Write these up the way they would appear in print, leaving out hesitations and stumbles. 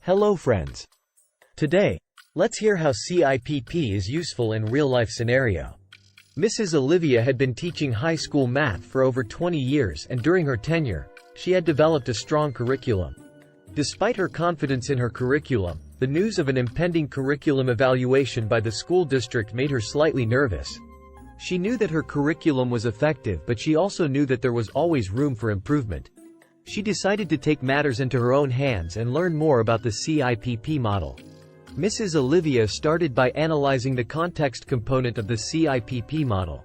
Hello friends. Today, let's hear how CIPP is useful in real-life scenario. Mrs. Olivia had been teaching high school math for over 20 years, and during her tenure, she had developed a strong curriculum. Despite her confidence in her curriculum, the news of an impending curriculum evaluation by the school district made her slightly nervous. She knew that her curriculum was effective, but she also knew that there was always room for improvement. She decided to take matters into her own hands and learn more about the CIPP model. Mrs. Olivia started by analyzing the context component of the CIPP model.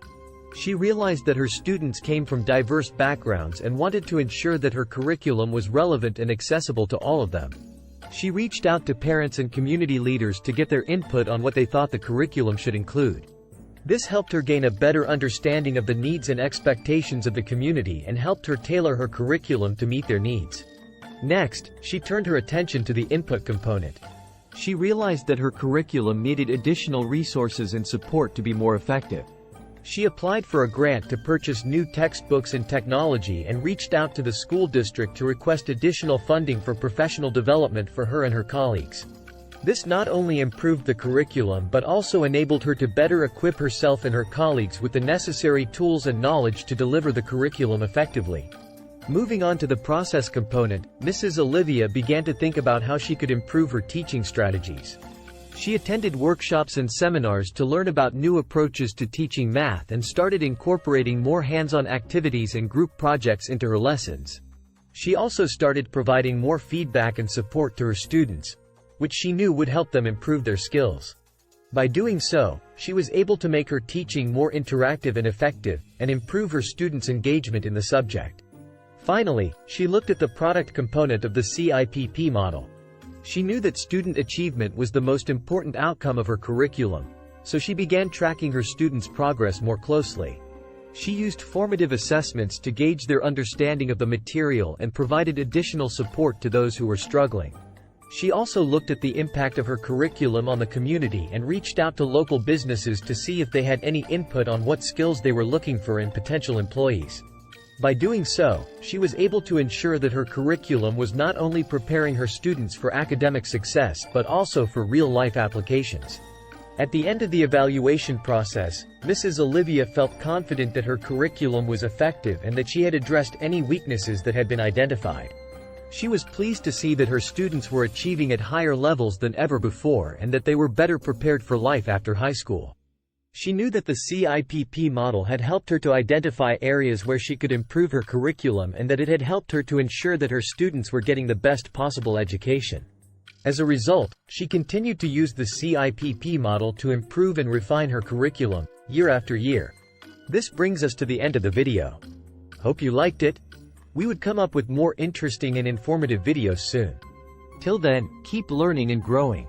She realized that her students came from diverse backgrounds and wanted to ensure that her curriculum was relevant and accessible to all of them. She reached out to parents and community leaders to get their input on what they thought the curriculum should include. This helped her gain a better understanding of the needs and expectations of the community and helped her tailor her curriculum to meet their needs. Next, she turned her attention to the input component. She realized that her curriculum needed additional resources and support to be more effective. She applied for a grant to purchase new textbooks and technology and reached out to the school district to request additional funding for professional development for her and her colleagues. This not only improved the curriculum but also enabled her to better equip herself and her colleagues with the necessary tools and knowledge to deliver the curriculum effectively. Moving on to the process component, Mrs. Olivia began to think about how she could improve her teaching strategies. She attended workshops and seminars to learn about new approaches to teaching math and started incorporating more hands-on activities and group projects into her lessons. She also started providing more feedback and support to her students, which she knew would help them improve their skills. By doing so, she was able to make her teaching more interactive and effective, and improve her students' engagement in the subject. Finally, she looked at the product component of the CIPP model. She knew that student achievement was the most important outcome of her curriculum, so she began tracking her students' progress more closely. She used formative assessments to gauge their understanding of the material and provided additional support to those who were struggling. She also looked at the impact of her curriculum on the community and reached out to local businesses to see if they had any input on what skills they were looking for in potential employees. By doing so, she was able to ensure that her curriculum was not only preparing her students for academic success but also for real-life applications. At the end of the evaluation process, Mrs. Olivia felt confident that her curriculum was effective and that she had addressed any weaknesses that had been identified. She was pleased to see that her students were achieving at higher levels than ever before and that they were better prepared for life after high school. She knew that the CIPP model had helped her to identify areas where she could improve her curriculum and that it had helped her to ensure that her students were getting the best possible education. As a result, she continued to use the CIPP model to improve and refine her curriculum, year after year. This brings us to the end of the video. Hope you liked it. We would come up with more interesting and informative videos soon. Till then, keep learning and growing.